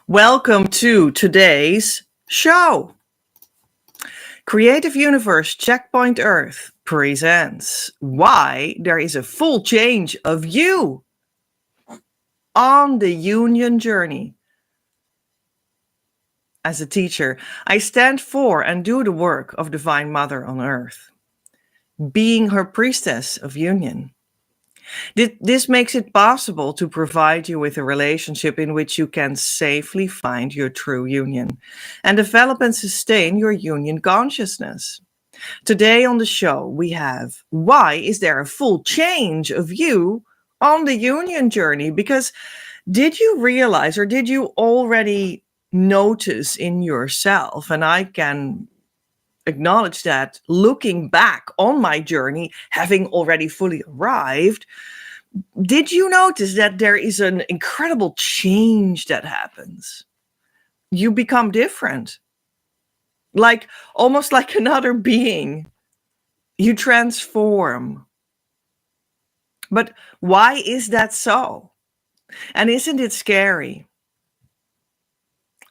Welcome to today's show. Creative Universe Checkpoint Earth presents why there is a full change of you on the union journey. As a teacher, I stand for and do the work of Divine Mother on Earth, being her priestess of union. This makes it possible to provide you with a relationship in which you can safely find your true union and develop and sustain your union consciousness. Today on the show, we have why is there a full change of you on the union journey? Because did you realize or did you already notice in yourself, and I can acknowledge that looking back on my journey, having already fully arrived, did you notice that there is an incredible change that happens? You become different, like almost like another being. You transform. But why is that so? And isn't it scary?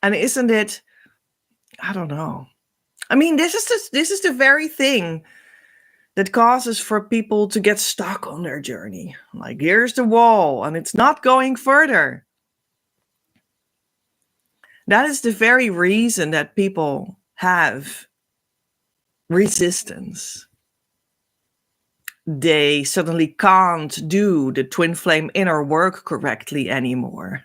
And isn't it, I don't know. I mean, this is the very thing that causes for people to get stuck on their journey. Like, here's the wall and it's not going further. That is the very reason that people have resistance. They suddenly can't do the twin flame inner work correctly anymore.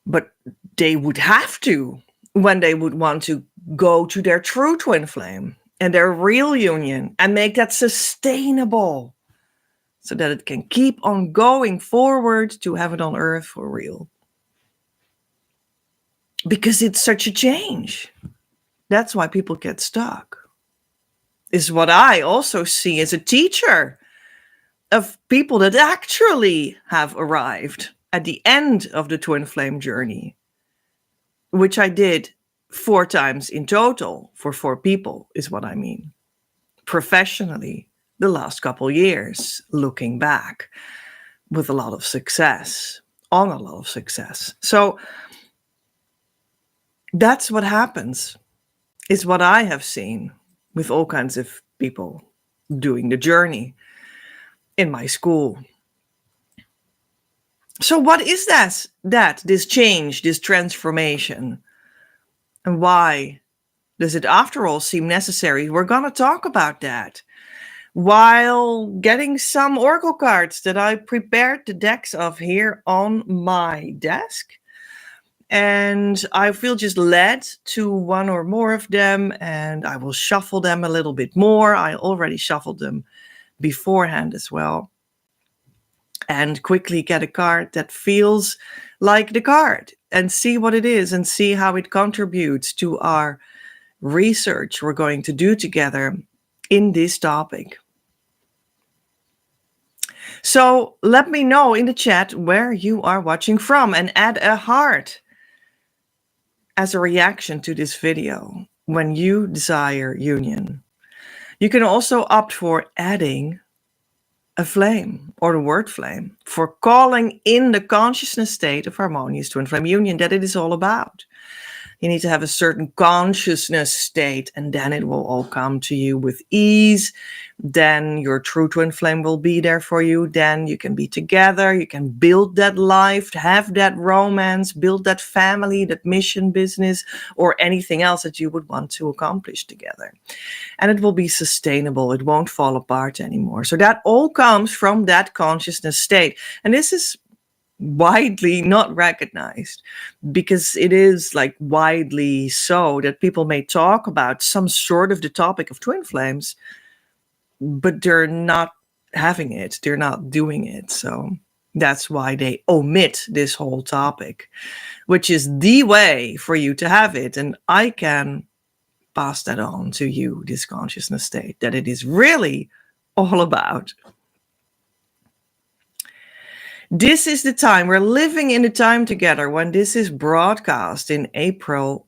But they would have to when they would want to go to their true twin flame and their real union and make that sustainable so that it can keep on going forward to heaven on earth for real. Because it's such a change. That's why people get stuck. Is what I also see as a teacher of people that actually have arrived at the end of the twin flame journey, which I did 4 times in total for 4 people, is what I mean. Professionally, the last couple years, looking back with a lot of success, on a lot of success. So that's what happens, is what I have seen with all kinds of people doing the journey in my school. So what is this change, this transformation? And why does it, after all, seem necessary? We're going to talk about that while getting some oracle cards that I prepared the decks of here on my desk. And I feel just led to one or more of them, and I will shuffle them a little bit more. I already shuffled them beforehand as well. And quickly get a card that feels like the card and see what it is and see how it contributes to our research we're going to do together in this topic. So let me know in the chat where you are watching from and add a heart as a reaction to this video when you desire union. You can also opt for adding a flame or the word flame for calling in the consciousness state of harmonious twin flame union that it is all about. You need to have a certain consciousness state, and then it will all come to you with ease. Then your true twin flame will be there for you. Then you can be together. You can build that life, have that romance, build that family, that mission business, or anything else that you would want to accomplish together. And it will be sustainable. It won't fall apart anymore. So that all comes from that consciousness state. And this is widely not recognized, because it is like widely so that people may talk about some sort of the topic of twin flames, but they're not having it, they're not doing it. So that's why they omit this whole topic, which is the way for you to have it. And I can pass that on to you, this consciousness state that it is really all about. This is the time, we're living in the time together when this is broadcast in April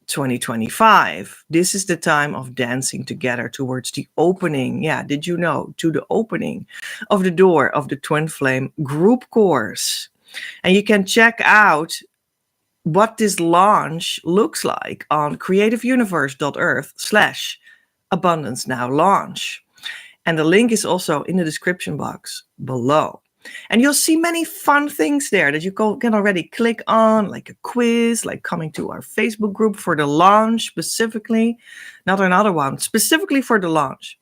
2025. This is the time of dancing together towards the opening. Yeah, did you know? To the opening of the door of the Twin Flame group course. And you can check out what this launch looks like on creativeuniverse.earth/abundance now launch. And the link is also in the description box below. And you'll see many fun things there that you can already click on, like a quiz, like coming to our Facebook group for the launch specifically, not another one, specifically for the launch,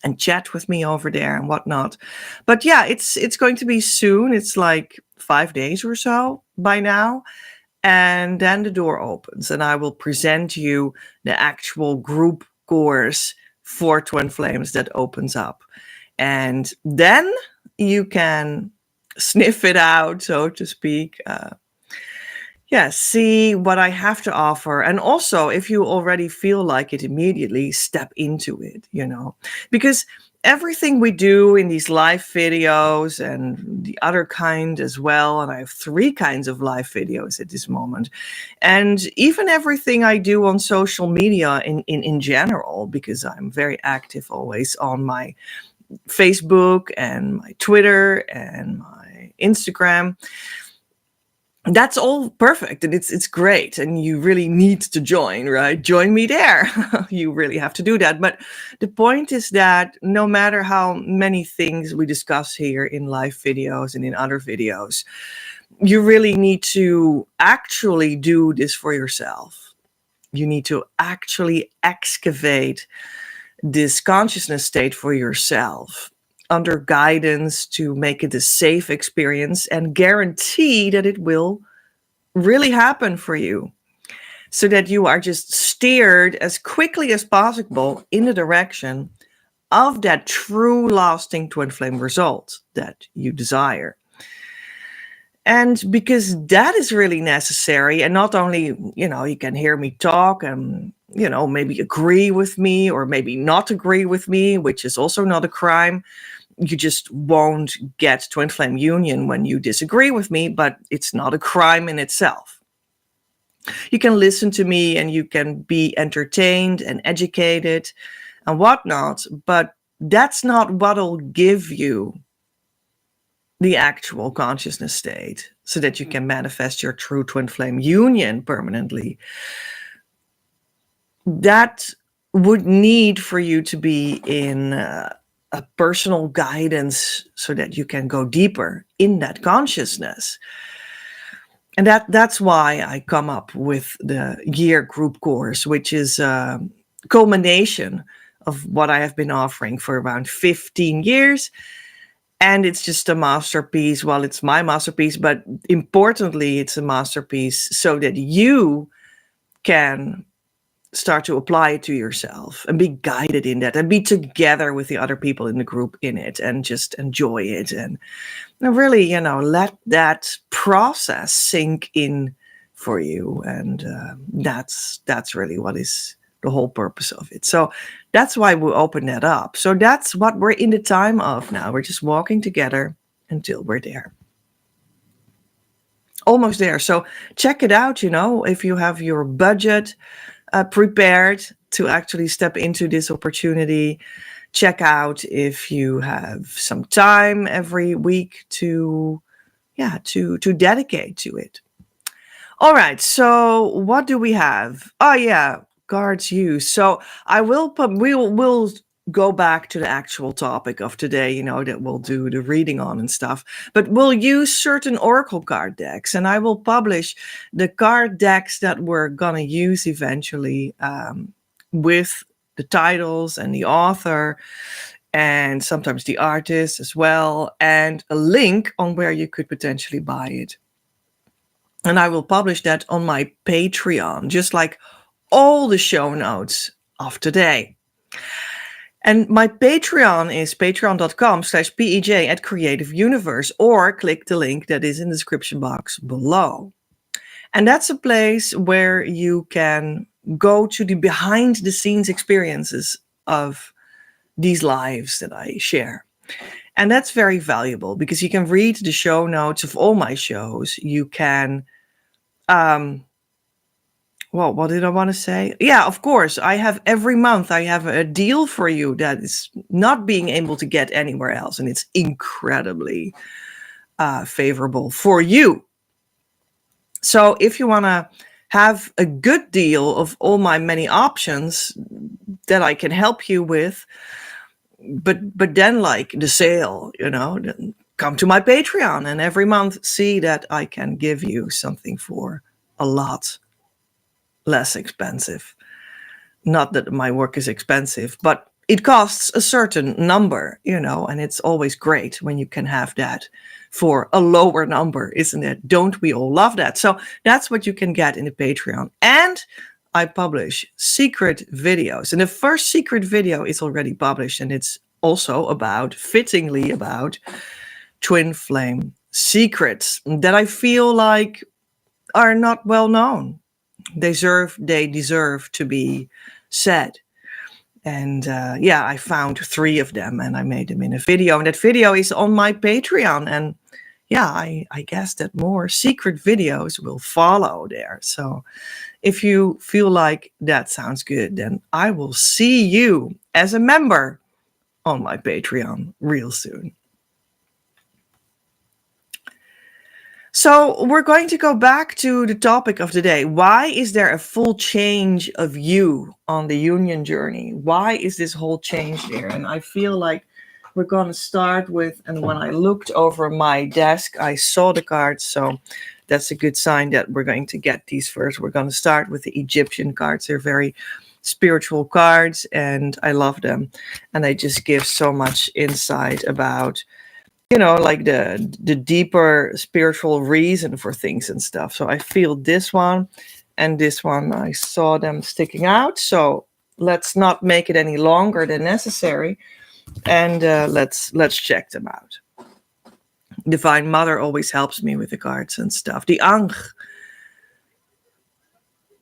and chat with me over there and whatnot. But yeah, it's going to be soon. It's like 5 days or so by now. And then the door opens and I will present you the actual group course for Twin Flames that opens up. And then you can sniff it out, so to speak. See what I have to offer. And also, if you already feel like it immediately, step into it, because everything we do in these live videos and the other kind as well, and I have 3 kinds of live videos at this moment, and even everything I do on social media in general, because I'm very active always on my Facebook and my Twitter and my Instagram. That's all perfect and it's great, and you really need to join, right? Join me there. You really have to do that. But the point is that no matter how many things we discuss here in live videos and in other videos, you really need to actually do this for yourself. You need to actually excavate this consciousness state for yourself under guidance to make it a safe experience and guarantee that it will really happen for you, so that you are just steered as quickly as possible in the direction of that true lasting twin flame result that you desire. And because that is really necessary, and not only, you can hear me talk and, maybe agree with me or maybe not agree with me, which is also not a crime. You just won't get twin flame union when you disagree with me, but it's not a crime in itself. You can listen to me and you can be entertained and educated and whatnot, but that's not what'll give you the actual consciousness state so that you can manifest your true twin flame union permanently. That would need for you to be in a personal guidance so that you can go deeper in that consciousness. And that's why I come up with the year group course, which is a culmination of what I have been offering for around 15 years. And it's just a masterpiece. Well, it's my masterpiece, but importantly, it's a masterpiece so that you can start to apply it to yourself and be guided in that and be together with the other people in the group in it and just enjoy it and really, let that process sink in for you. And that's really what is the whole purpose of it. So that's why we open that up. So that's what we're in the time of now. We're just walking together until we're there. Almost there. So check it out, if you have your budget prepared to actually step into this opportunity. Check out if you have some time every week to dedicate to it. All right. So what do we have? Oh yeah, cards used. So we'll go back to the actual topic of today, that we'll do the reading on and stuff, but we'll use certain oracle card decks, and I will publish the card decks that we're going to use eventually with the titles and the author and sometimes the artist as well, and a link on where you could potentially buy it. And I will publish that on my Patreon, just like all the show notes of today. And my Patreon is patreon.com/PEJ@creativeuniverse, or click the link that is in the description box below. And that's a place where you can go to the behind the scenes experiences of these lives that I share. And that's very valuable because you can read the show notes of all my shows. You can, well, what did I want to say? Yeah, of course. I have every month, I have a deal for you that is not being able to get anywhere else. And it's incredibly favorable for you. So if you want to have a good deal of all my many options that I can help you with, but then like the sale, then come to my Patreon and every month see that I can give you something for a lot less expensive. Not that my work is expensive, but it costs a certain number, and it's always great when you can have that for a lower number, isn't it? Don't we all love that? So that's what you can get in the Patreon. And I publish secret videos. And the first secret video is already published, and it's also fittingly about twin flame secrets that I feel like are not well known. They deserve to be said. And I found 3 of them and I made them in a video. And that video is on my Patreon. And I guess that more secret videos will follow there. So if you feel like that sounds good, then I will see you as a member on my Patreon real soon. So we're going to go back to the topic of the day. Why is there a full change of you on the union journey? Why is this whole change there? And I feel like we're going to start with, and when I looked over my desk, I saw the cards. So that's a good sign that we're going to get these first. We're going to start with the Egyptian cards. They're very spiritual cards and I love them. And they just give so much insight about like the deeper spiritual reason for things and stuff. So I feel this one and this one, I saw them sticking out. So let's not make it any longer than necessary. And let's check them out. Divine Mother always helps me with the cards and stuff. The Ankh,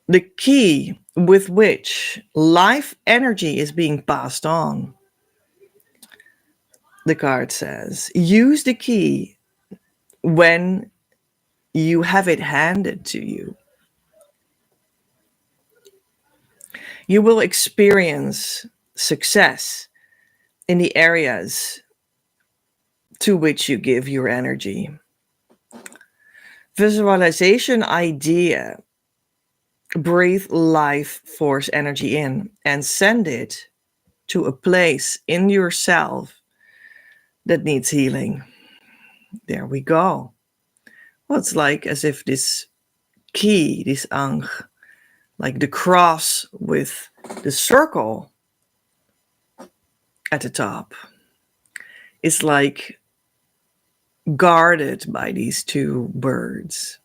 the key with which life energy is being passed on. The card says, use the key when you have it handed to you. You will experience success in the areas to which you give your energy. Visualization idea. Breathe life force energy in and send it to a place in yourself that needs healing. There we go. Well, it's like as if this key, this Ankh, like the cross with the circle at the top, is like guarded by these 2 birds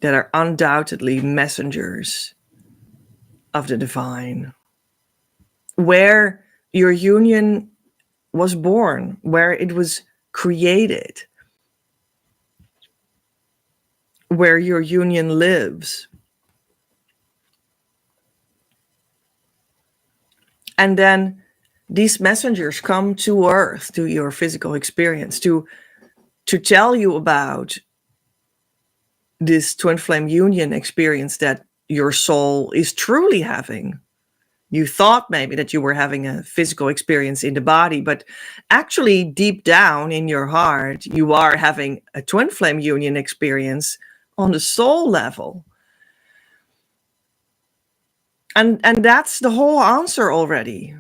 that are undoubtedly messengers of the divine. Where your union was born, where it was created, where your union lives. And then these messengers come to Earth, to your physical experience, to tell you about this twin flame union experience that your soul is truly having. You thought maybe that you were having a physical experience in the body, but actually deep down in your heart, you are having a twin flame union experience on the soul level. And that's the whole answer already.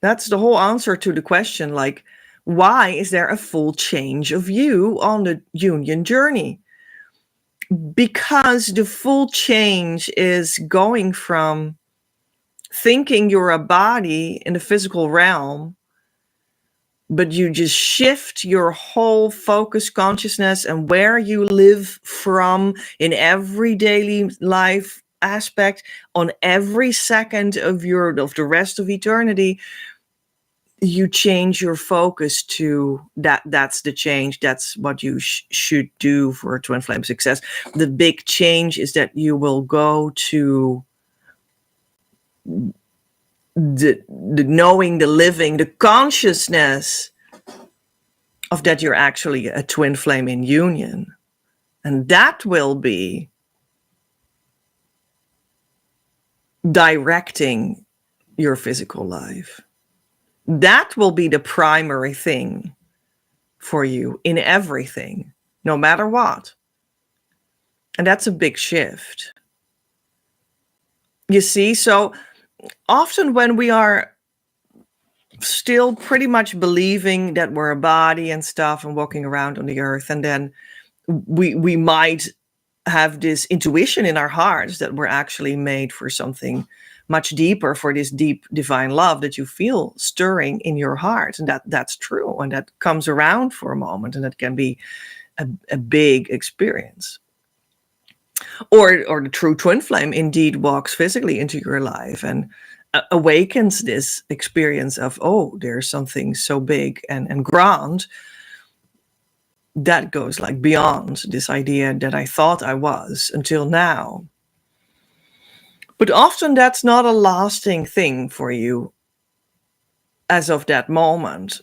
That's the whole answer to the question, like, why is there a full change of you on the union journey? Because the full change is going from thinking you're a body in the physical realm, but you just shift your whole focus, consciousness, and where you live from in every daily life aspect on every second of the rest of eternity. You change your focus to that. That's the change. That's what you should do for twin flame success. The big change is that you will go to the knowing, the living, the consciousness of that you're actually a twin flame in union. And that will be directing your physical life. That will be the primary thing for you in everything, no matter what. And that's a big shift. You see, so often when we are still pretty much believing that we're a body and stuff and walking around on the earth, and then we might have this intuition in our hearts that we're actually made for something much deeper, for this deep divine love that you feel stirring in your heart. And that's true. And that comes around for a moment, and that can be a big experience. Or the true twin flame indeed walks physically into your life and awakens this experience of, oh, there's something so big and grand that goes like beyond this idea that I thought I was until now. But often that's not a lasting thing for you as of that moment.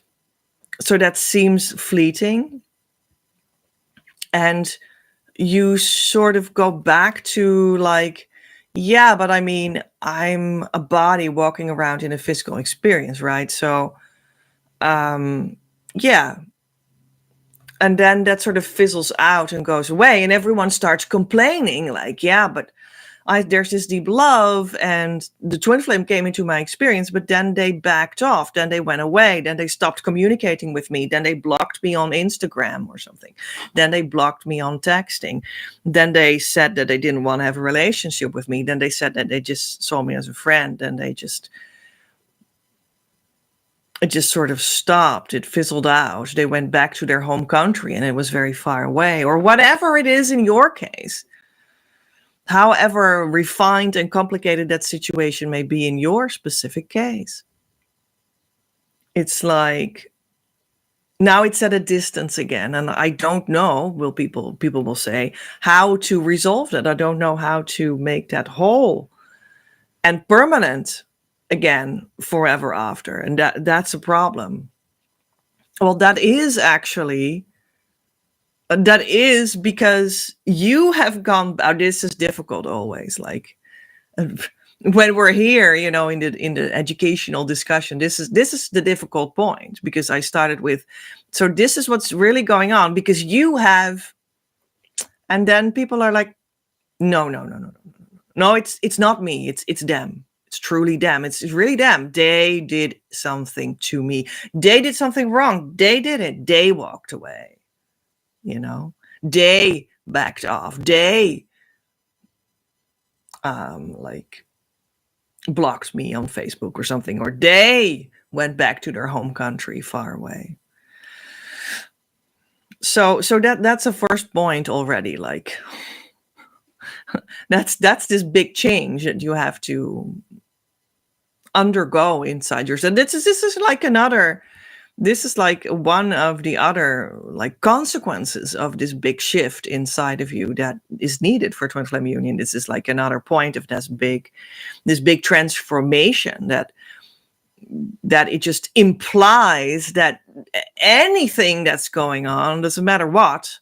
So that seems fleeting. And you sort of go back to like, yeah, but I mean, I'm a body walking around in a physical experience, right? So, yeah. And then that sort of fizzles out and goes away, and everyone starts complaining like, yeah, but there's this deep love and the twin flame came into my experience, but then they backed off, then they went away, then they stopped communicating with me, then they blocked me on Instagram or something, then they blocked me on texting, then they said that they didn't want to have a relationship with me, then they said that they just saw me as a friend, and it just sort of stopped. It fizzled out. They went back to their home country and it was very far away, or whatever it is in your case. However refined and complicated that situation may be in your specific case. It's like, now it's at a distance again. And I don't know, people will say, how to resolve that. I don't know how to make that whole and permanent again forever after. And that's a problem. Well, that is because you have gone, this is difficult always, like when we're here, in the educational discussion, this is the difficult point, because I started with, so this is what's really going on because you have, and then people are like, no, it's not me, it's them. It's truly them. It's really them. They did something to me. They did something wrong. They did it. They walked away. They backed off. They blocked me on Facebook or something, or they went back to their home country far away. So that's a first point already. Like that's this big change that you have to undergo inside yourself. This is like one of the other like consequences of this big shift inside of you that is needed for twin flame union. This is like another point of this big transformation that it just implies that anything that's going on, doesn't matter what,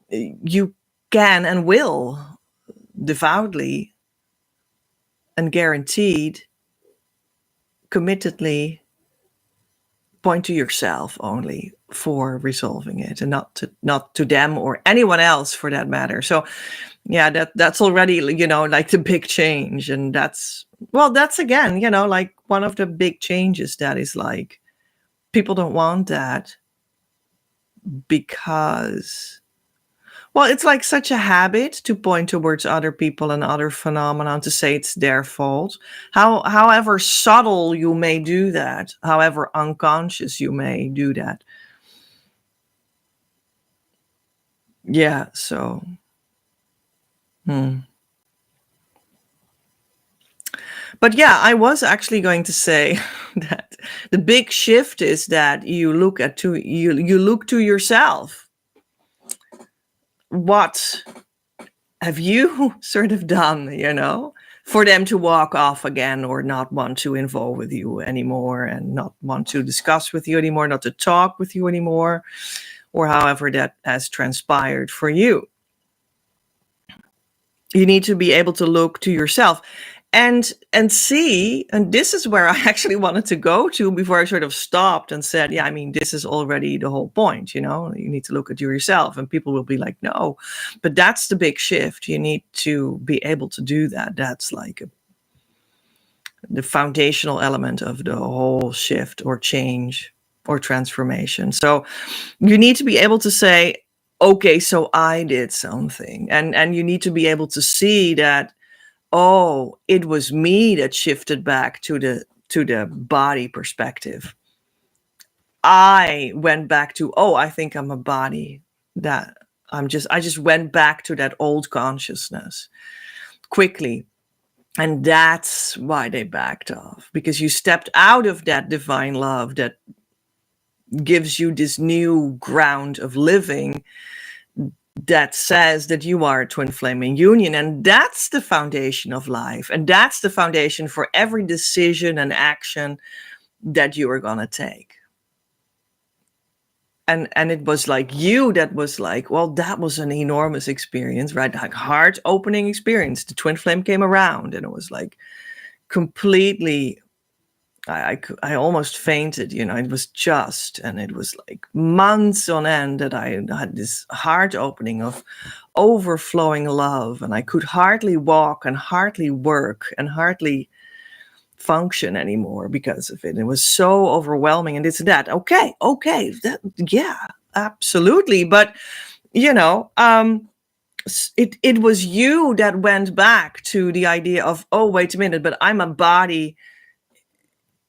you can and will devoutly and guaranteed, committedly point to yourself only for resolving it, and not to them or anyone else for that matter. So yeah, that's already, like the big change. And that's again, like one of the big changes that is like, people don't want that because, well, it's like such a habit to point towards other people and other phenomena to say it's their fault. However subtle you may do that, however unconscious you may do that. Yeah, so. But yeah, I was actually going to say that the big shift is that you look to yourself. What have you sort of done, for them to walk off again or not want to involve with you anymore and not want to discuss with you anymore, not to talk with you anymore, or however that has transpired for you. You need to be able to look to yourself and see, and this is where I actually wanted to go to before I sort of stopped and said, yeah, I mean, this is already the whole point, you need to look at yourself, and people will be like, no, but that's the big shift. You need to be able to do that. That's like the foundational element of the whole shift or change or transformation. So you need to be able to say, okay, so I did something, and you need to be able to see that, oh, it was me that shifted back to the body perspective. I went back to, oh, I think I'm a body. That I just went back to that old consciousness quickly. And that's why they backed off, because you stepped out of that divine love that gives you this new ground of living that says that you are a twin flame in union. And that's the foundation of life. And that's the foundation for every decision and action that you are going to take. And it was like you that was like, well, that was an enormous experience, right? Like heart opening experience. The twin flame came around and it was like completely, I almost fainted, it was and it was like months on end that I had this heart opening of overflowing love, and I could hardly walk and hardly work and hardly function anymore because of it. It was so overwhelming, and this and that. Okay, yeah, absolutely. But, it was you that went back to the idea of, oh, wait a minute, but I'm a body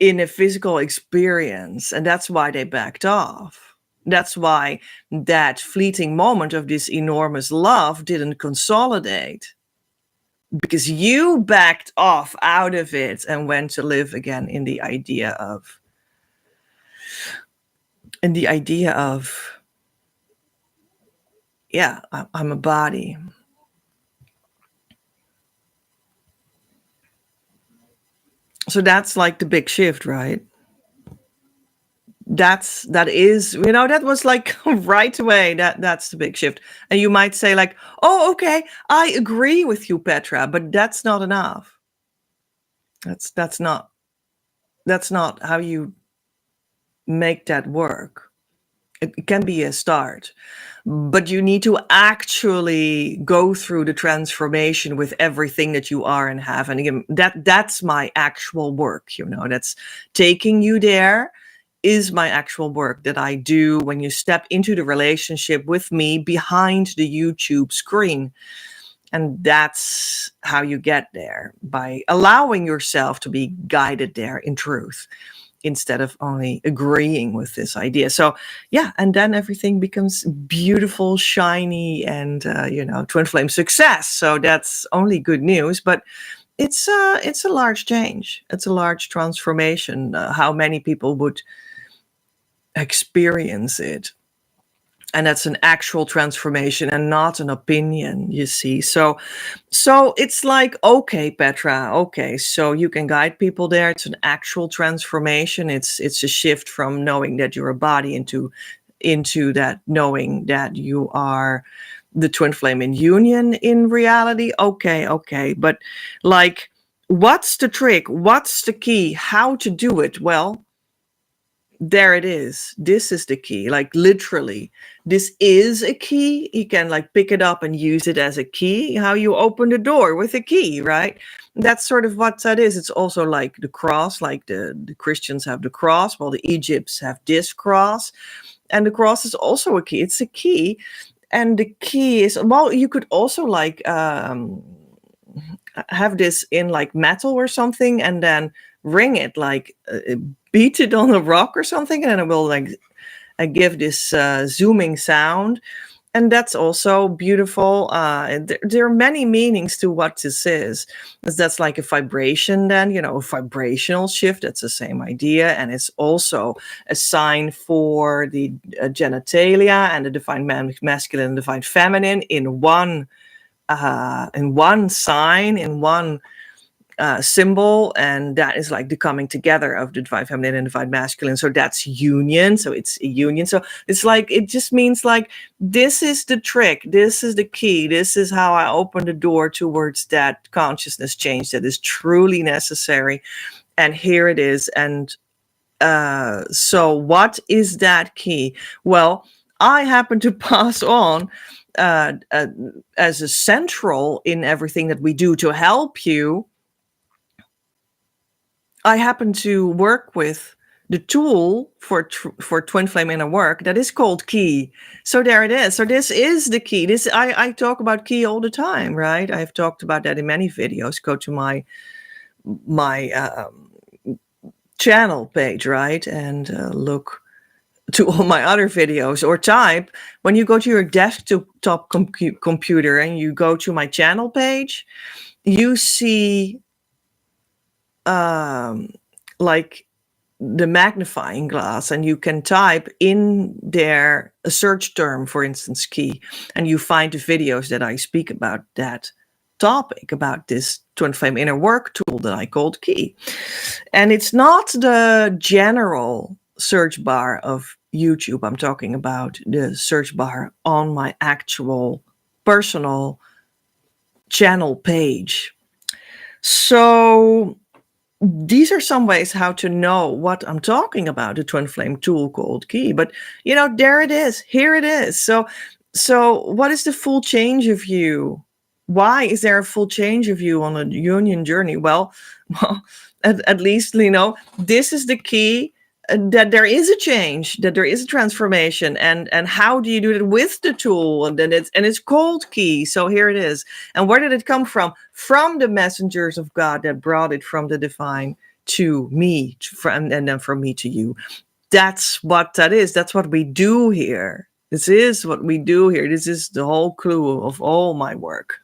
in a physical experience, and that's why they backed off. That's why that fleeting moment of this enormous love didn't consolidate, because you backed off out of it and went to live again in the idea of yeah, I'm a body. So that's like the big shift, right? That is, that was like right away, that's the big shift. And you might say like, oh, okay, I agree with you, Petra, but that's not enough. That's not how you make that work. It can be a start, but you need to actually go through the transformation with everything that you are and have. And again, that's my actual work, that's taking you there is my actual work that I do when you step into the relationship with me behind the YouTube screen. And that's how you get there, by allowing yourself to be guided there in truth, instead of only agreeing with this idea. So yeah, and then everything becomes beautiful, shiny, and twin flame success. So that's only good news, but it's a large change. It's a large transformation. How many people would experience it? And that's an actual transformation and not an opinion, you see. So it's like, okay, Petra, okay, so you can guide people there. It's an actual transformation. It's a shift from knowing that you're a body into that knowing that you are the twin flame in union in reality. Okay. But like, what's the trick? What's the key? How to do it? Well, there it is. This is the key. Like literally, this is a key. You can like pick it up and use it as a key. How you open the door with a key, right? That's sort of what that is. It's also like the cross, like the Christians have the cross, while the Egypts have this cross. And the cross is also a key. It's a key. And the key is, well, you could also like have this in like metal or something, and then ring it, like beat it on a rock or something, and then it will like give this zooming sound. And that's also beautiful. There are many meanings to what this is. That's like a vibration then, a vibrational shift. That's the same idea. And it's also a sign for the genitalia and the divine masculine and divine feminine in one sign, in one symbol, and that is like the coming together of the divine feminine and divine masculine. So that's union. So it's a union. So it's like, it just means like, this is the trick, this is the key, this is how I open the door towards that consciousness change that is truly necessary. And here it is. And so what is that key? Well, I happen to pass on as a central in everything that we do to help you. I happen to work with the tool for twin flame inner work that is called key. So there it is. So this is the key. This I talk about key all the time, right? I've talked about that in many videos. Go to my channel page, right, and look to all my other videos, or type, when you go to your desktop computer and you go to my channel page, you see like the magnifying glass, and you can type in there a search term, for instance, key, and you find the videos that I speak about that topic, about this twin flame inner work tool that I called key. And it's not the general search bar of YouTube. I'm talking about the search bar on my actual personal channel page. So these are some ways how to know what I'm talking about, the twin flame tool called key. But, there it is. Here it is. So what is the full change of you? Why is there a full change of you on a union journey? Well, at least, this is the key, that there is a change, that there is a transformation. And how do you do it with the tool? And then it's called key. So here it is. And where did it come from? From the messengers of God that brought it from the divine to me, and then from me to you. That's what that is. That's what we do here. This is what we do here. This is the whole clue of all my work.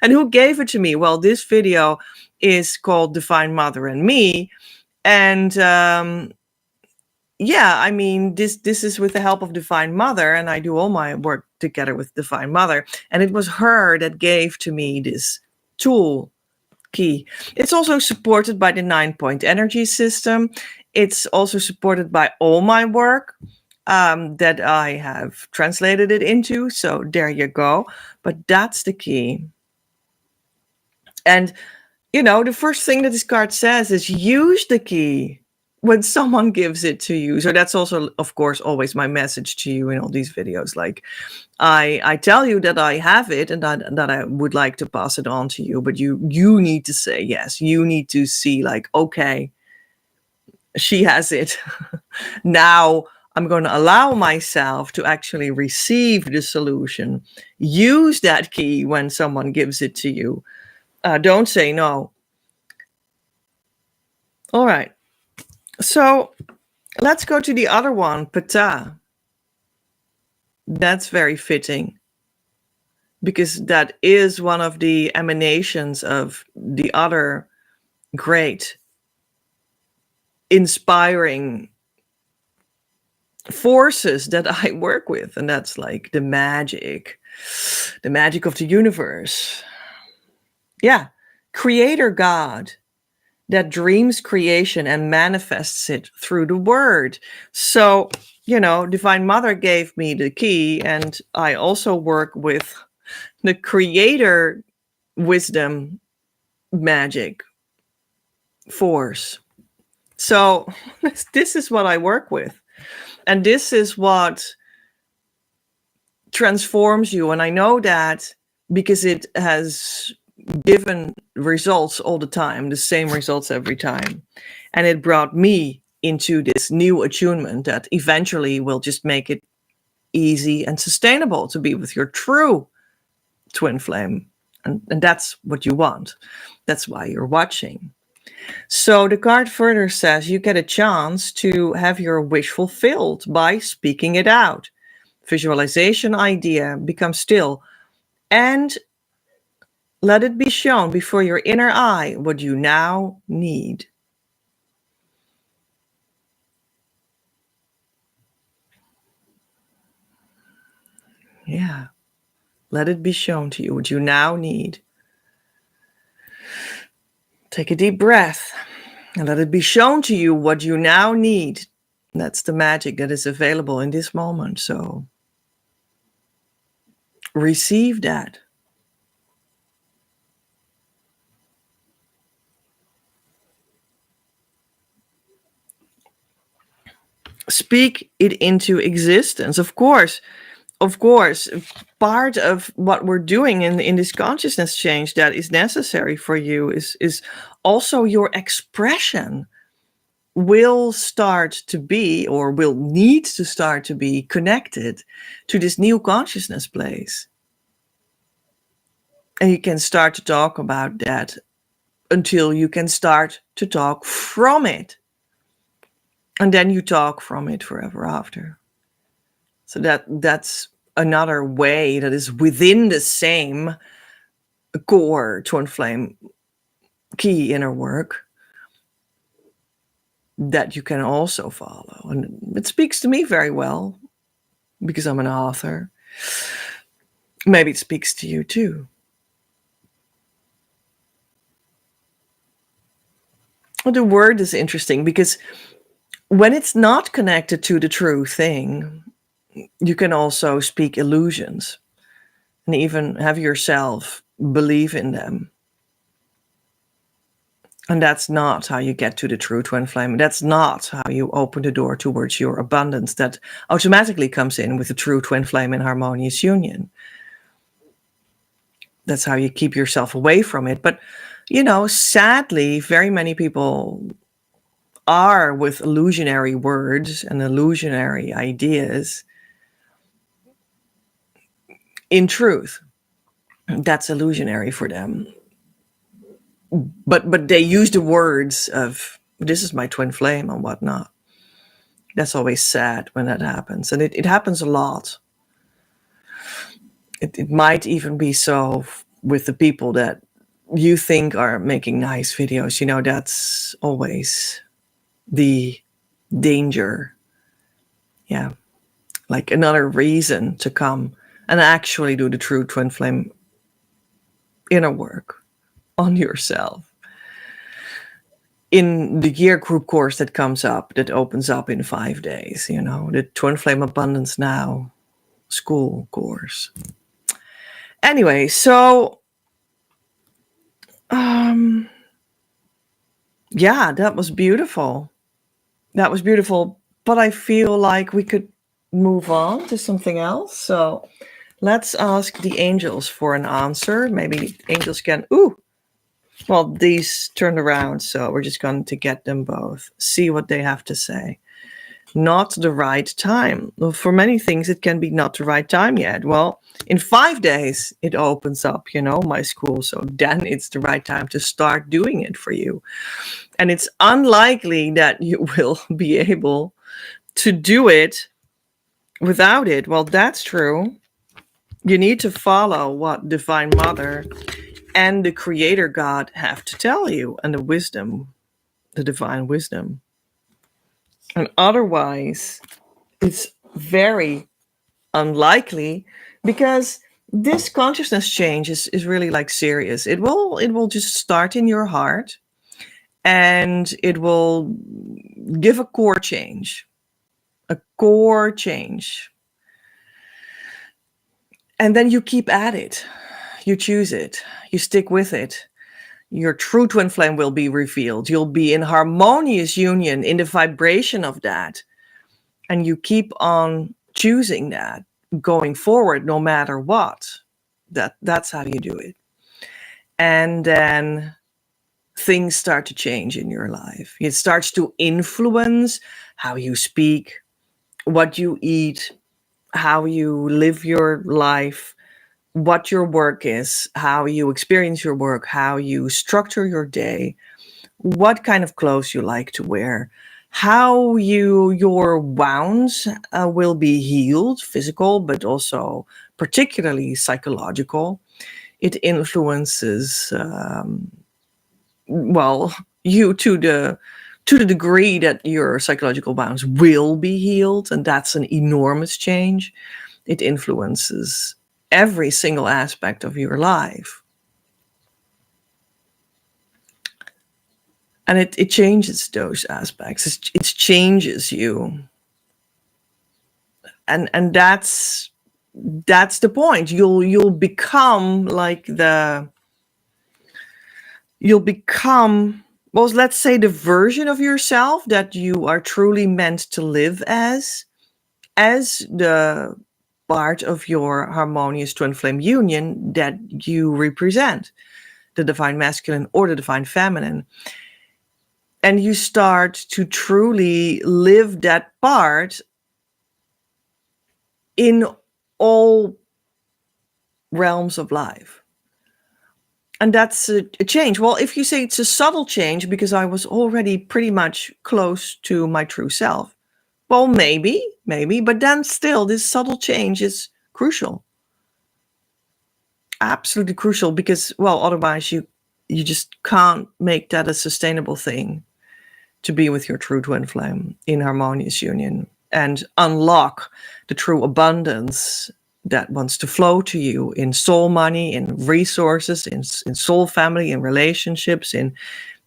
And who gave it to me? Well, this video is called Divine Mother and Me. And this is with the help of Divine Mother, and I do all my work together with Divine Mother. And it was her that gave to me this tool key. It's also supported by the 9-point energy system. It's also supported by all my work that I have translated it into. So there you go. But that's the key. And, the first thing that this card says is use the key when someone gives it to you. So that's also, of course, always my message to you in all these videos. Like, I tell you that I have it and that I would like to pass it on to you, but you need to say yes. You need to see, like, okay, she has it. Now I'm going to allow myself to actually receive the solution. Use that key when someone gives it to you. Don't say no. All right. So let's go to the other one, Petra. That's very fitting, because that is one of the emanations of the other great, inspiring forces that I work with. And that's like the magic of the universe. Yeah. Creator God that dreams creation and manifests it through the word. So, Divine Mother gave me the key, and I also work with the creator wisdom, magic, force. So this is what I work with. And this is what transforms you. And I know that because it has given results all the time, the same results every time. And it brought me into this new attunement that eventually will just make it easy and sustainable to be with your true twin flame. And that's what you want. That's why you're watching. So the card further says you get a chance to have your wish fulfilled by speaking it out. Visualization idea, become still, and let it be shown before your inner eye what you now need. Yeah. Let it be shown to you what you now need. Take a deep breath and let it be shown to you what you now need. That's the magic that is available in this moment. So receive that. Speak it into existence. Of course, part of what we're doing in this consciousness change that is necessary for you is also your expression will start to be, or will need to start to be, connected to this new consciousness place. And you can start to talk about that until you can start to talk from it. And then you talk from it forever after. So that's another way that is within the same core twin flame key inner work that you can also follow. And it speaks to me very well because I'm an author. Maybe it speaks to you too. The word is interesting because when it's not connected to the true thing, you can also speak illusions and even have yourself believe in them. And that's not how you get to the true twin flame. That's not how you open the door towards your abundance that automatically comes in with the true twin flame in harmonious union. That's how you keep yourself away from it. But, sadly, very many people are with illusionary words and illusionary ideas. In truth, that's illusionary for them. But they use the words of, this is my twin flame and whatnot. That's always sad when that happens. And it happens a lot. It might even be so with the people that you think are making nice videos. That's always the danger. Yeah. Like another reason to come and actually do the true twin flame inner work on yourself. In the year group course that comes up, that opens up in 5 days, the Twin Flame Abundance Now school course. Anyway, so yeah, that was beautiful. But I feel like we could move on to something else. So let's ask the angels for an answer. Maybe angels can, well, these turned around, so we're just going to get them both, see what they have to say. Not the right time. Well, for many things, it can be not the right time yet. Well, in 5 days, it opens up, my school. So then it's the right time to start doing it for you. And it's unlikely that you will be able to do it without it. Well, that's true. You need to follow what Divine Mother and the Creator God have to tell you, and the wisdom, the divine wisdom. And otherwise, it's very unlikely, because this consciousness change is really like serious. It will just start in your heart, and it will give a core change. And then you keep at it. You choose it. You stick with it. Your true twin flame will be revealed. You'll be in harmonious union, in the vibration of that. And you keep on choosing that, going forward, no matter what. That's how you do it. And then things start to change in your life. It starts to influence how you speak, what you eat, how you live your life, what your work is, how you experience your work, how you structure your day, what kind of clothes you like to wear, how your wounds will be healed, physical, but also particularly psychological. It influences, you to the degree that your psychological wounds will be healed, and that's an enormous change. It influences every single aspect of your life. And it changes those aspects. It changes you. And that's the point. You'll become like you'll become, well, let's say, the version of yourself that you are truly meant to live as the part of your harmonious twin flame union that you represent, the divine masculine or the divine feminine. And you start to truly live that part in all realms of life. And that's a change. Well, if you say it's a subtle change because I was already pretty much close to my true self, well, maybe, but then still this subtle change is crucial. Absolutely crucial, because, well, otherwise you just can't make that a sustainable thing to be with your true twin flame in harmonious union and unlock the true abundance that wants to flow to you in soul money, in resources, in soul family, in relationships, in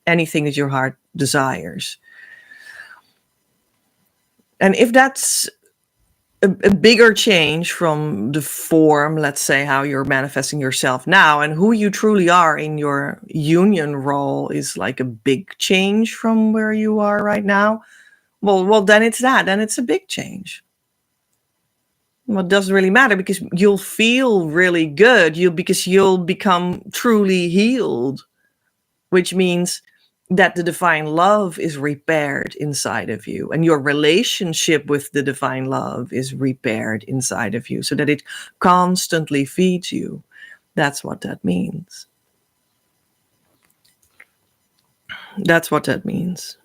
anything that your heart desires. And if that's a bigger change from the form, let's say, how you're manifesting yourself now, and who you truly are in your union role is like a big change from where you are right now, well, then it's that. Then it's a big change. Well, it doesn't really matter, because you'll feel really good. Because you'll become truly healed, which means that the divine love is repaired inside of you, and your relationship with the divine love is repaired inside of you, so that it constantly feeds you. That's what that means. That's what that means.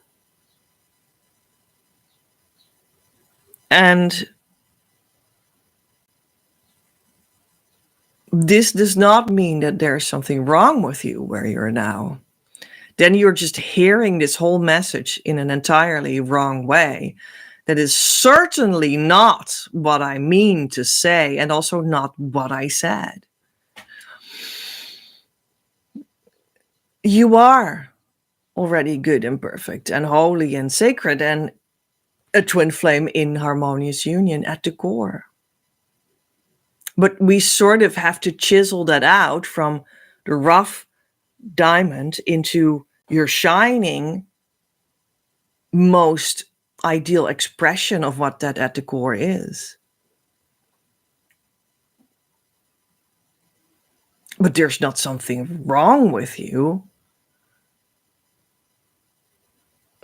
And this does not mean that there's something wrong with you where you're now. Then you're just hearing this whole message in an entirely wrong way. That is certainly not what I mean to say, and also not what I said. You are already good and perfect and holy and sacred and a twin flame in harmonious union at the core. But we sort of have to chisel that out from the rough diamond into your shining, most ideal expression of what that at the core is. But there's not something wrong with you.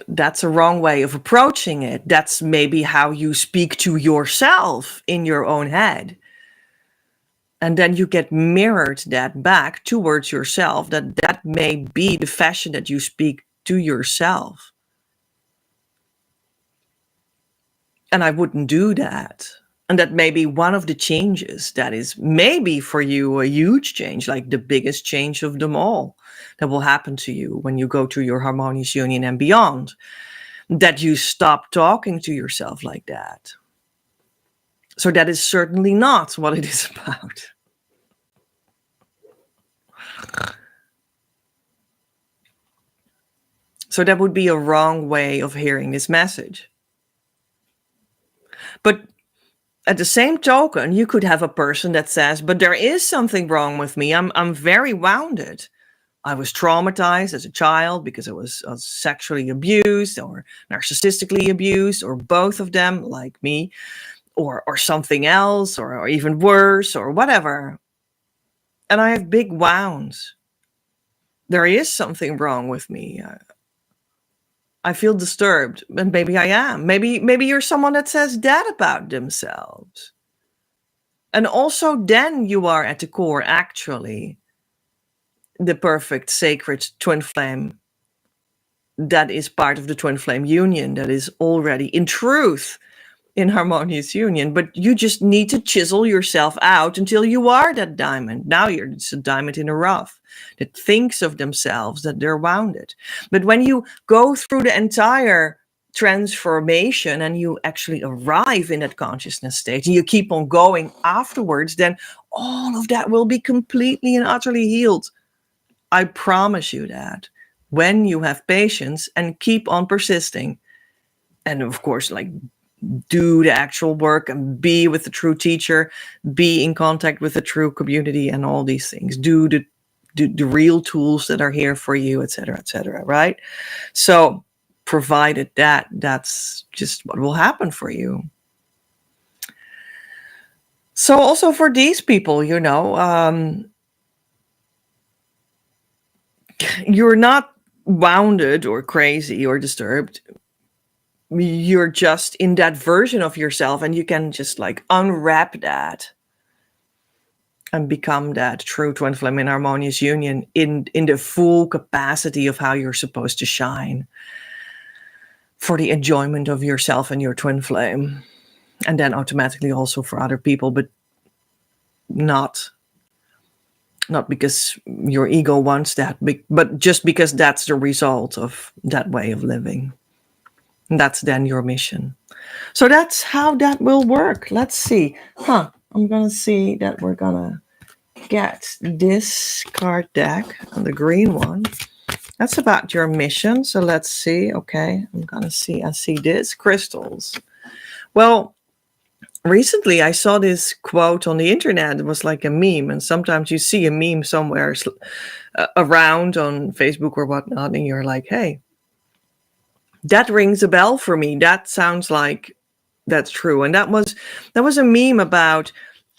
That's a wrong way of approaching it. That's maybe how you speak to yourself in your own head. And then you get mirrored that back towards yourself, that may be the fashion that you speak to yourself. And I wouldn't do that. And that may be one of the changes that is maybe for you a huge change, like the biggest change of them all that will happen to you when you go to your harmonious union and beyond, that you stop talking to yourself like that. So that is certainly not what it is about. So that would be a wrong way of hearing this message. But at the same token, you could have a person that says, but there is something wrong with me. I'm very wounded. I was traumatized as a child because I was sexually abused or narcissistically abused, or both of them, like me, or something else, or even worse, or whatever. And I have big wounds. There is something wrong with me. I feel disturbed, and maybe I am. Maybe you're someone that says that about themselves. And also then you are at the core actually the perfect sacred twin flame that is part of the twin flame union, that is already in truth in harmonious union. But you just need to chisel yourself out until you are that diamond. Now you're just a diamond in a rough that thinks of themselves that they're wounded. But when you go through the entire transformation and you actually arrive in that consciousness state and you keep on going afterwards, then all of that will be completely and utterly healed. I promise you that. when you have patience and keep on persisting. And of course, like, do the actual work and be with the true teacher, be in contact with the true community and all these things. Do the real tools that are here for you, etc., right? So provided that's just what will happen for you. So also for these people, you're not wounded or crazy or disturbed. You're just in that version of yourself, and you can just like unwrap that and become that true twin flame in harmonious union in the full capacity of how you're supposed to shine for the enjoyment of yourself and your twin flame, and then automatically also for other people, but not because your ego wants that, but just because that's the result of that way of living. And that's then your mission. So that's how that will work. Let's see. I'm going to see that we're going to get this card deck, the green one. That's about your mission. So let's see. Okay, I'm going to see. I see this. Crystals. Well, recently I saw this quote on the internet. It was like a meme. And sometimes you see a meme somewhere around on Facebook or whatnot, and you're like, hey, that rings a bell for me. That sounds like that's true. And that was a meme about,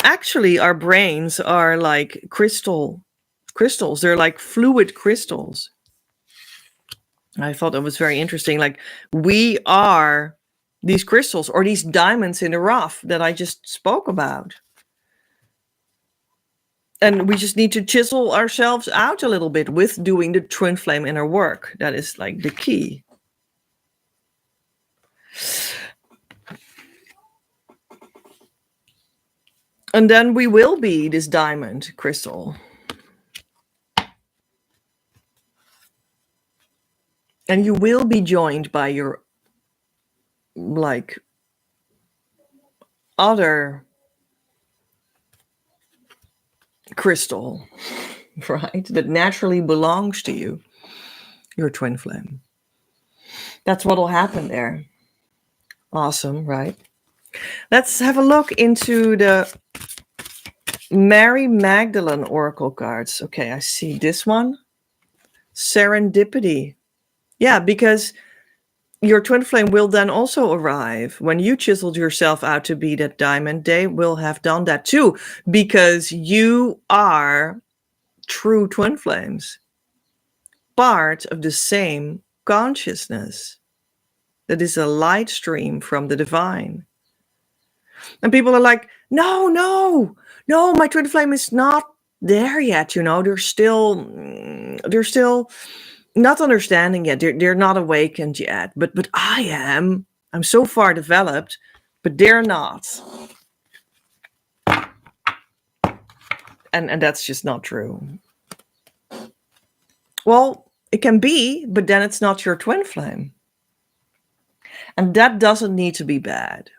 actually, our brains are like crystals. They're like fluid crystals. I thought that was very interesting. Like, we are these crystals or these diamonds in the rough that I just spoke about. And we just need to chisel ourselves out a little bit with doing the twin flame inner work. That is like the key. And then we will be this diamond crystal. And you will be joined by your, like, other crystal, right? That naturally belongs to you, your twin flame. That's what will happen there. Awesome, right? Let's have a look into the Mary Magdalene Oracle cards. Okay, I see this one. Serendipity. Yeah, because your twin flame will then also arrive. When you chiseled yourself out to be that diamond, they will have done that too, because you are true twin flames, part of the same consciousness that is a light stream from the divine. And people are like, no, my twin flame is not there yet. They're still not understanding yet. They're not awakened yet. But I am. I'm so far developed, but they're not. And that's just not true. Well, it can be, but then it's not your twin flame. And that doesn't need to be bad,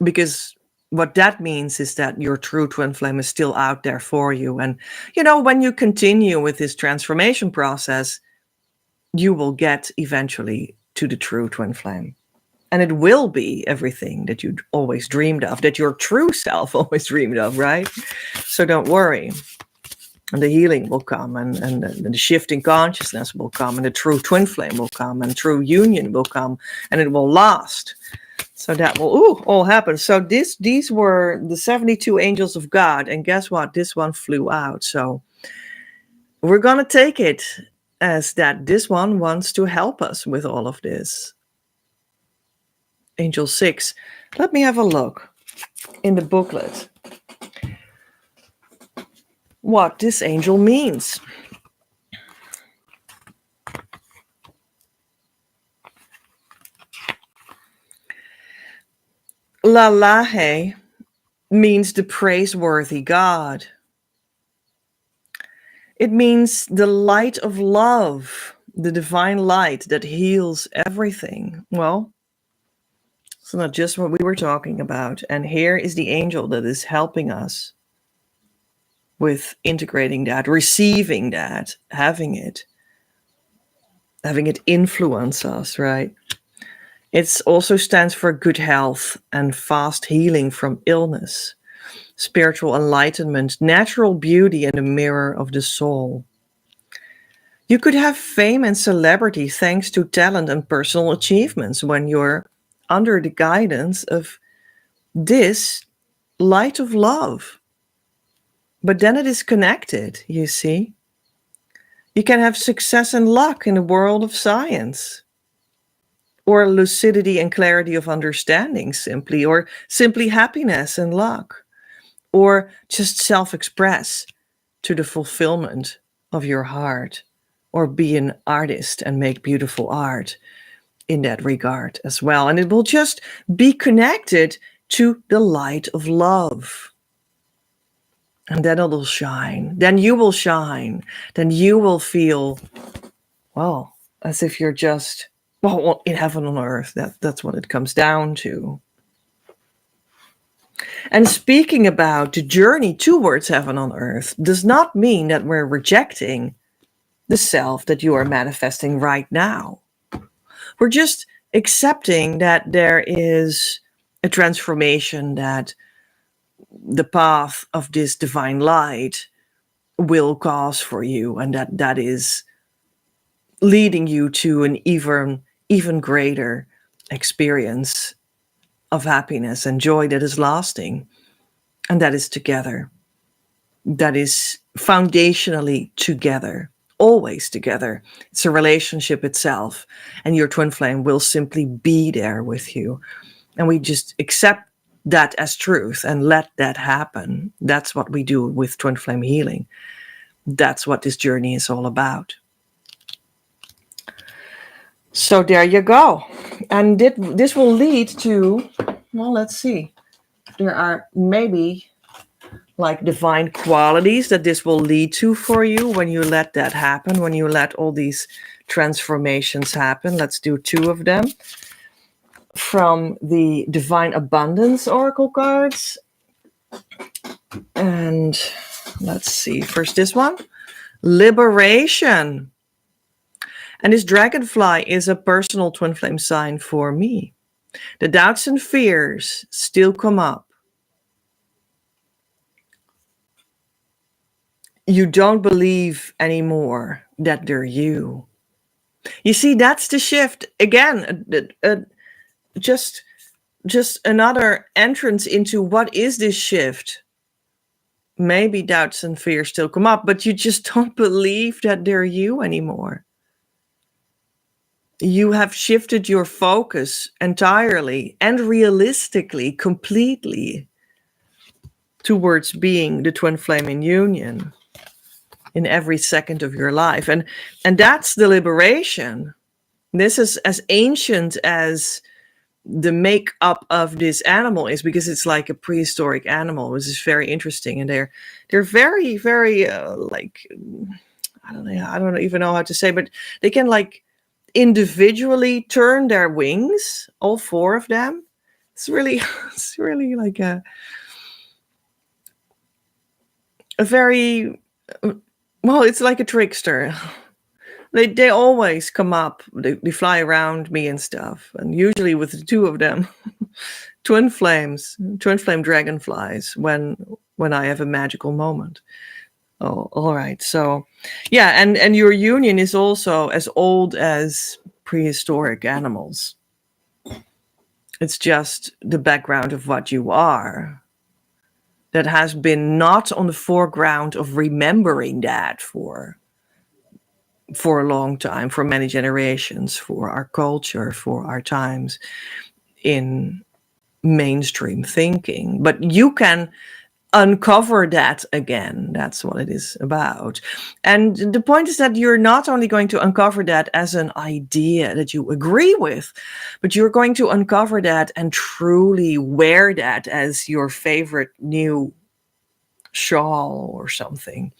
because what that means is that your true twin flame is still out there for you. And, when you continue with this transformation process, you will get eventually to the true twin flame. And it will be everything that you always dreamed of, that your true self always dreamed of, right? So don't worry. And the healing will come, and the shift in consciousness will come, and the true twin flame will come, and true union will come, and it will last. So that will all happen. So these were the 72 angels of God. And guess what? This one flew out. So we're going to take it as that this one wants to help us with all of this. Angel 6. Let me have a look in the booklet what this angel means. Lalahe means the praiseworthy God. It means the light of love, the divine light that heals everything. Well, it's not just what we were talking about. And here is the angel that is helping us with integrating that, receiving that, having it. having it influence us, right? It also stands for good health and fast healing from illness, spiritual enlightenment, natural beauty, and a mirror of the soul. You could have fame and celebrity thanks to talent and personal achievements when you're under the guidance of this light of love. But then it is connected, you see. You can have success and luck in the world of science, or lucidity and clarity of understanding simply, or simply happiness and luck, or just self-express to the fulfillment of your heart, or be an artist and make beautiful art in that regard as well. And it will just be connected to the light of love. And then it'll shine. Then you will shine. Then you will feel, well, as if you're just, well, in heaven on earth. That's what it comes down to. And speaking about the journey towards heaven on earth does not mean that we're rejecting the self that you are manifesting right now. We're just accepting that there is a transformation that the path of this divine light will cause for you, and that is leading you to an even greater experience of happiness and joy that is lasting, and that is together. That is foundationally together, always together. It's a relationship itself, and your twin flame will simply be there with you. And we just accept that as truth and let that happen. That's what we do with twin flame healing. That's what this journey is all about. So there you go. And this will lead to, well, let's see. There are maybe like divine qualities that this will lead to for you when you let that happen, when you let all these transformations happen. Let's do 2 of them. From the Divine Abundance Oracle cards. And let's see, first this one. Liberation. And this dragonfly is a personal twin flame sign for me. The doubts and fears still come up. You don't believe anymore that they're you. You see, that's the shift. Again, just another entrance into what is this shift. Maybe doubts and fears still come up, but you just don't believe that they're you anymore. You have shifted your focus entirely and realistically, completely towards being the twin flame in union in every second of your life. And that's the liberation. This is as ancient as the makeup of this animal is, because it's like a prehistoric animal, which is very interesting. And they're very, very like, I don't even know how to say, but they can like individually turn their wings, all 4 of them. It's really like a very, well, it's like a trickster. They always come up, they fly around me and stuff, and usually with the 2 of them. twin flame dragonflies when I have a magical moment. Oh, all right. So yeah, and your union is also as old as prehistoric animals. It's just the background of what you are that has been not on the foreground of remembering that for a long time, for many generations, for our culture, for our times in mainstream thinking. But you can uncover that again. That's what it is about. And the point is that you're not only going to uncover that as an idea that you agree with, but you're going to uncover that and truly wear that as your favorite new shawl or something,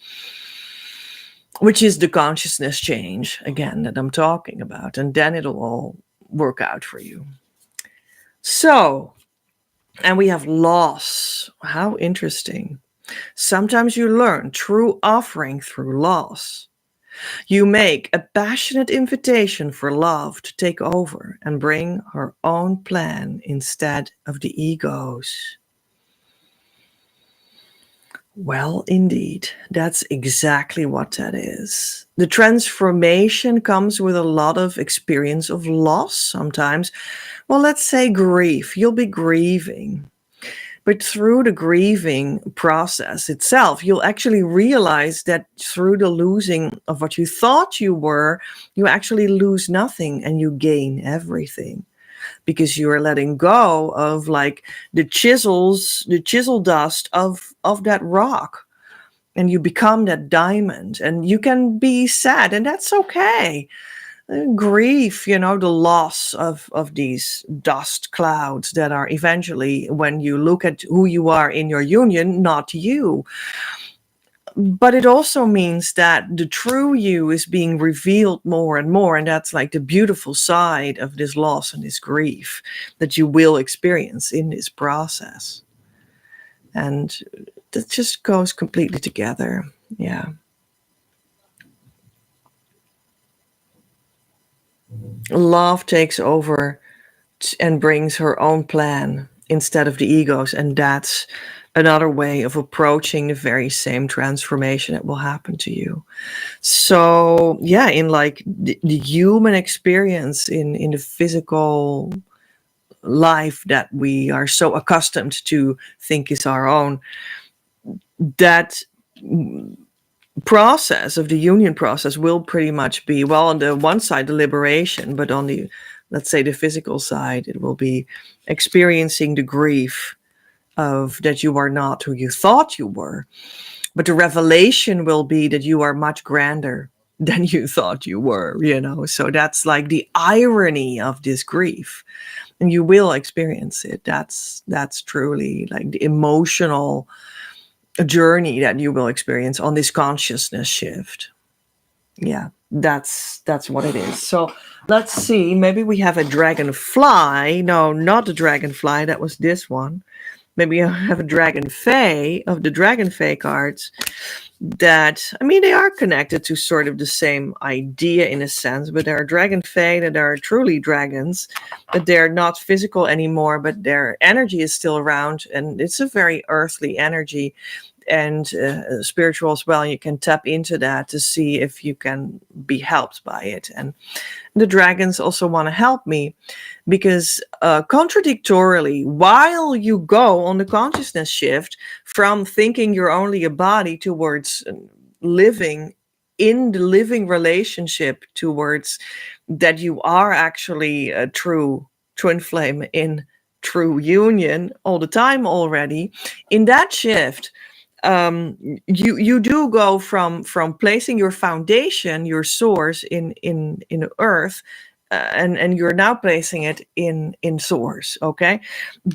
which is the consciousness change, again, that I'm talking about. And then it'll all work out for you. So, and we have loss. How interesting. Sometimes you learn true offering through loss. You make a passionate invitation for love to take over and bring her own plan instead of the ego's. Well, indeed, that's exactly what that is. The transformation comes with a lot of experience of loss sometimes. Well, let's say grief. You'll be grieving. But through the grieving process itself, you'll actually realize that through the losing of what you thought you were, you actually lose nothing and you gain everything. Because you are letting go of like the chisel dust of that rock, and you become that diamond, and you can be sad, and that's okay. Grief, the loss of these dust clouds that are eventually, when you look at who you are in your union, not you. But it also means that the true you is being revealed more and more. And that's like the beautiful side of this loss and this grief that you will experience in this process. And that just goes completely together. Yeah. Love takes over and brings her own plan instead of the ego's. And that's another way of approaching the very same transformation that will happen to you. So yeah, in like the human experience in the physical life that we are so accustomed to think is our own, that process of the union process will pretty much be, well, on the one side, the liberation, but on the, let's say, the physical side, it will be experiencing the grief of that you are not who you thought you were. But the revelation will be that you are much grander than you thought you were, So that's like the irony of this grief. And you will experience it. That's truly like the emotional journey that you will experience on this consciousness shift. Yeah, that's what it is. So let's see. Maybe we have a dragonfly. No, not a dragonfly. That was this one. Maybe I have a dragon fae of the dragon fae cards that, I mean, they are connected to sort of the same idea in a sense, but there are dragon fae that are truly dragons, but they're not physical anymore, but their energy is still around, and it's a very earthly energy and spiritual as well. You can tap into that to see if you can be helped by it. And the dragons also want to help me because contradictorily, while you go on the consciousness shift from thinking you're only a body towards living in the living relationship towards that you are actually a true twin flame in true union all the time already, in that shift, you do go from placing your foundation, your source in earth, and you're now placing it in source. Okay,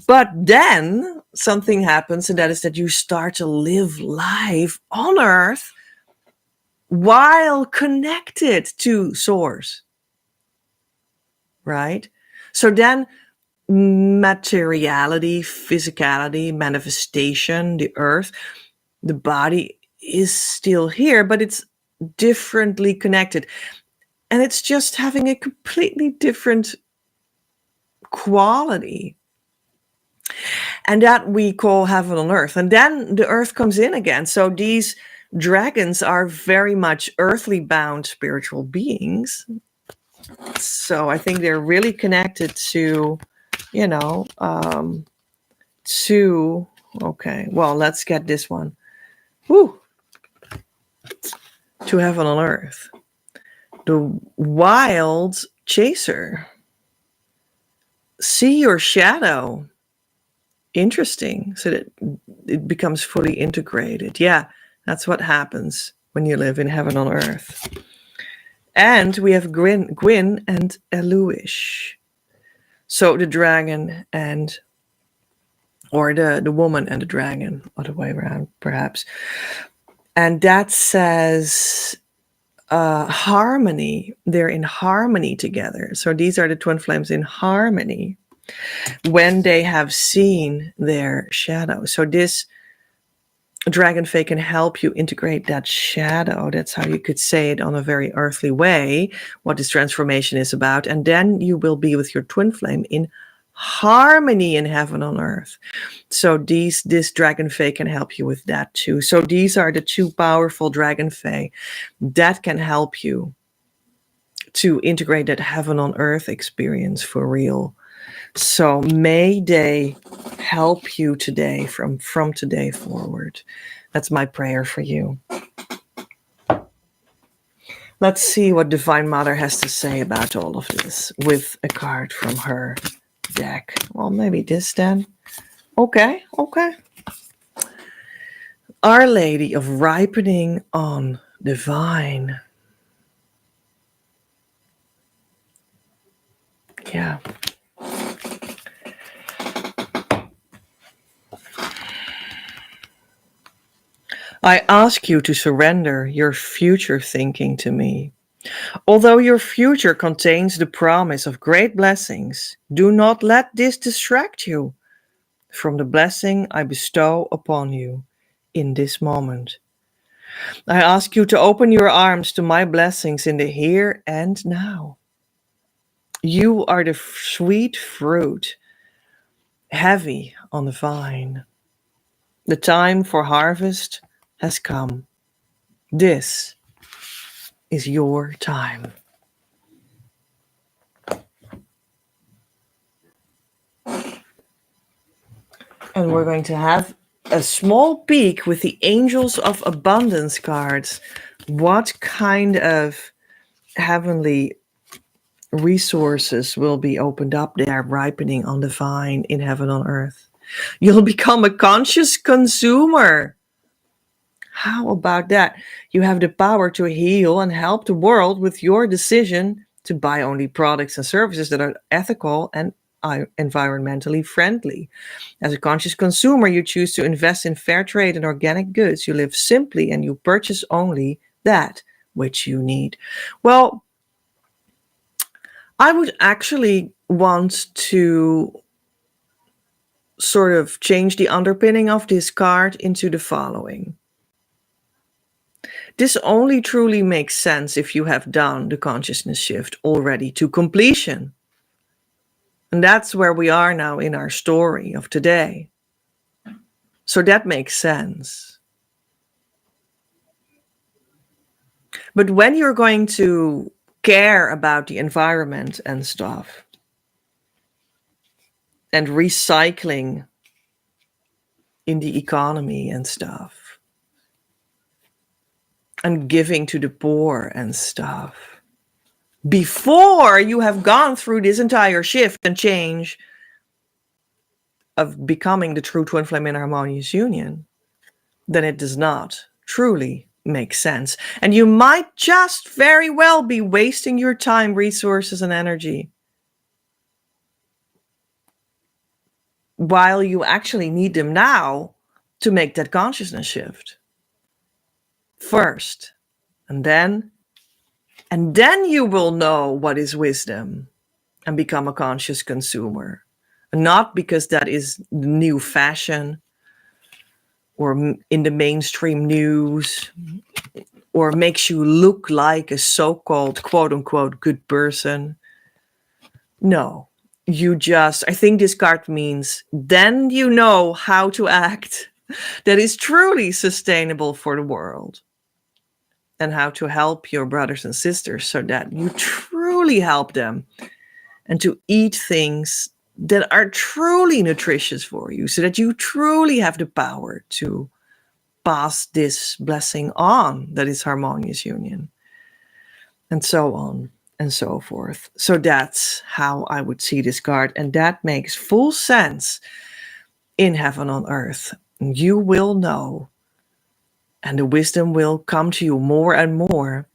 but then something happens, and that is that you start to live life on earth while connected to source, right? So then materiality, physicality, manifestation, the earth, the body is still here, but it's differently connected. And it's just having a completely different quality. And that we call heaven on earth. And then the earth comes in again. So these dragons are very much earthly bound spiritual beings. So I think they're really connected to, okay, well, let's get this one. Woo! To heaven on earth. The wild chaser. See your shadow. Interesting. So that it becomes fully integrated. Yeah, that's what happens when you live in heaven on earth. And we have Gwyn and Eluish. So the dragon or the woman and the dragon, other way around, perhaps. And that says harmony. They're in harmony together. So these are the twin flames in harmony when they have seen their shadow. So this A dragonfly can help you integrate that shadow. That's how you could say it on a very earthly way, what this transformation is about. And then you will be with your twin flame in harmony in heaven on earth. So this dragonfly can help you with that too. So these are the two powerful dragonfly that can help you to integrate that heaven on earth experience for real. So may they help you today from today forward. That's my prayer for you. Let's see what Divine Mother has to say about all of this with a card from her deck. Well, maybe this then. Okay. Our Lady of Ripening on the Vine. Yeah. I ask you to surrender your future thinking to me. Although your future contains the promise of great blessings, do not let this distract you from the blessing I bestow upon you in this moment. I ask you to open your arms to my blessings in the here and now. You are the sweet fruit, heavy on the vine. The time for harvest has come. This is your time. And we're going to have a small peek with the Angels of Abundance cards. What kind of heavenly resources will be opened up there, ripening on the vine in heaven on earth? You'll become a conscious consumer. How about that? You have the power to heal and help the world with your decision to buy only products and services that are ethical and environmentally friendly. As a conscious consumer, you choose to invest in fair trade and organic goods. You live simply and you purchase only that which you need. Well, I would actually want to sort of change the underpinning of this card into the following. This only truly makes sense if you have done the consciousness shift already to completion. And that's where we are now in our story of today. So that makes sense. But when you're going to care about the environment and stuff, and recycling in the economy and stuff, and giving to the poor and stuff, before you have gone through this entire shift and change of becoming the true twin flame in harmonious union, then it does not truly make sense. And you might just very well be wasting your time, resources, and energy while you actually need them now to make that consciousness shift first. And then you will know what is wisdom and become a conscious consumer. Not because that is the new fashion or in the mainstream news or makes you look like a so-called quote-unquote good person. No, I think this card means then you know how to act that is truly sustainable for the world. And how to help your brothers and sisters so that you truly help them, and to eat things that are truly nutritious for you so that you truly have the power to pass this blessing on that is harmonious union, and so on and so forth. So that's how I would see this card, and that makes full sense in heaven on earth. You will know, and the wisdom will come to you more and more,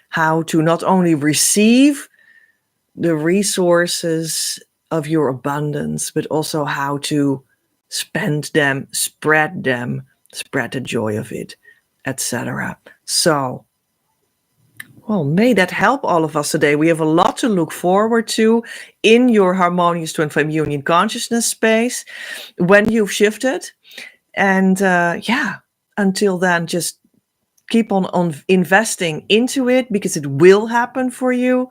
how to not only receive the resources of your abundance, but also how to spend them, spread the joy of it, etc. So, well, may that help all of us today. We have a lot to look forward to in your harmonious twin flame union consciousness space when you've shifted. And until then, just keep on investing into it, because it will happen for you.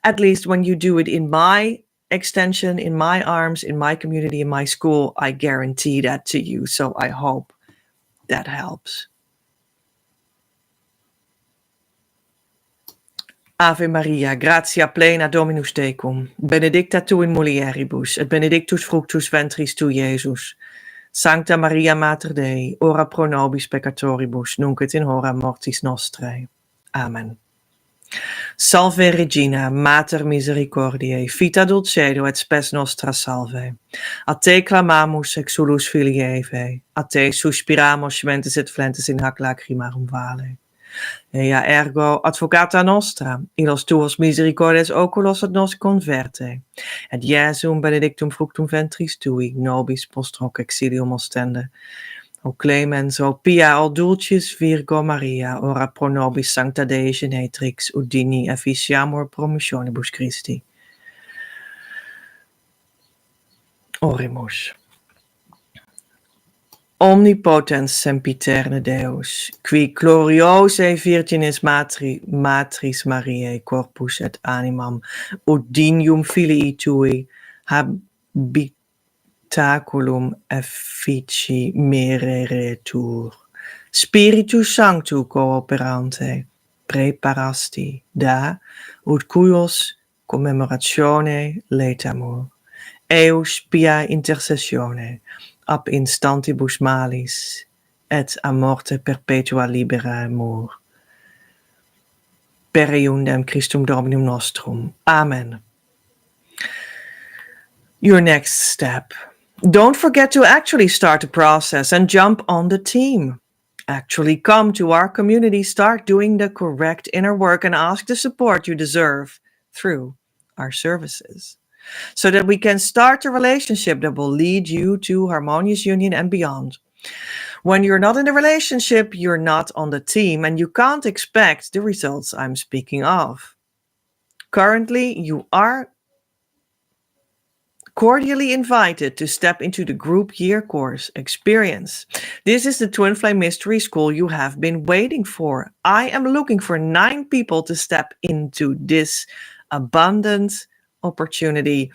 At least when you do it in my extension, in my arms, in my community, in my school, I guarantee that to you. So I hope that helps. Ave Maria, gratia plena Dominus tecum, benedicta tu in mulieribus, et benedictus fructus ventris tu, Iesus. Sancta Maria Mater Dei, ora pro nobis peccatoribus, nunc et in hora mortis nostrae. Amen. Salve Regina, Mater misericordiae, vita dulcedo et spes nostra salve. A te clamamus exulus filii Evae, a te suspiramus mentes et flentes in hac lacrimarum vale. Ea ergo advocata nostra, illos tuos misericordes oculos ad nos converte, et Iesum benedictum fructum ventris tui, nobis post hoc exilium ostende. O clemens, o pia, o dulcis Virgo Maria, ora pro nobis sancta Dei genetrix, udini efficiamur promissionibus Christi. Oremus. Omnipotens sempiterne Deus, qui gloriose Virginis matris Mariae corpus et animam udinium filii tui habitaculum effici mereretur. Spiritus Sanctu cooperante preparasti da ut cuios commemoratione letamur. Eus pia intercessione ab instantibus malis et a morte perpetua liberamur. Per eundem Christum Dominum nostrum. Amen. Your next step. Don't forget to actually start the process and jump on the team. Actually come to our community, start doing the correct inner work, and ask the support you deserve through our services, so that we can start a relationship that will lead you to harmonious union and beyond. When you're not in a relationship, you're not on the team, and you can't expect the results I'm speaking of. Currently, you are cordially invited to step into the group year course experience. This is the Twin Flame Mystery School you have been waiting for. I am looking for 9 people to step into this abundant opportunity.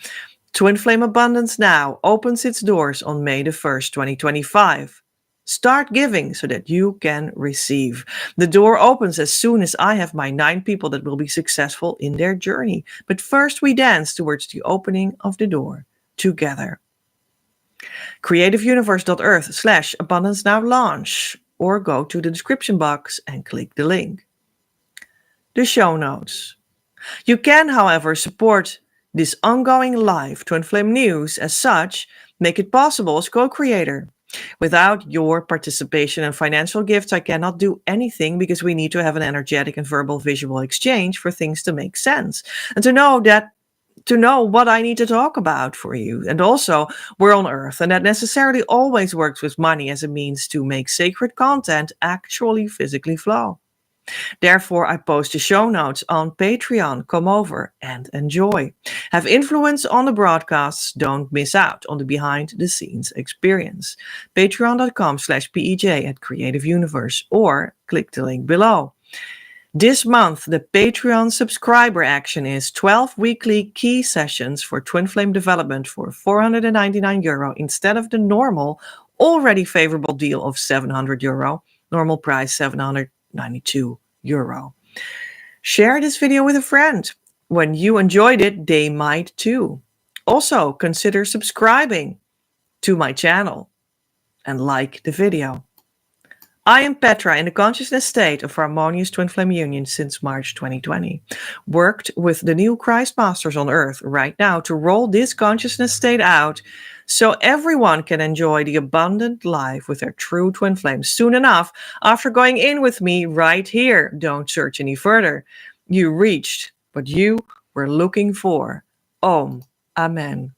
Twin Flame Abundance Now opens its doors on May the 1st, 2025. Start giving so that you can receive. The door opens as soon as I have my 9 people that will be successful in their journey. But first we dance towards the opening of the door together. creativeuniverse.earth/abundance now launch, or go to the description box and click the link. The show notes. You can, however, support this ongoing live Twin Flame news as such, make it possible as co-creator. Without your participation and financial gifts, I cannot do anything, because we need to have an energetic and verbal visual exchange for things to make sense, and to know what I need to talk about for you. And also, we're on Earth, and that necessarily always works with money as a means to make sacred content actually physically flow. Therefore, I post the show notes on Patreon. Come over and enjoy. Have influence on the broadcasts. Don't miss out on the behind-the-scenes experience. Patreon.com/PEJ at Creative Universe, or click the link below. This month, the Patreon subscriber action is 12 weekly key sessions for Twin Flame development for €499 instead of the normal, already favorable deal of €700. Normal price €792. Share this video with a friend. When you enjoyed it, they might too. Also, consider subscribing to my channel and like the video. I am Petra, in the consciousness state of Harmonious Twin Flame Union since March 2020. Worked with the new Christ Masters on Earth right now to roll this consciousness state out so everyone can enjoy the abundant life with their true twin flames soon enough after going in with me right here. Don't search any further. You reached what you were looking for. Om. Amen.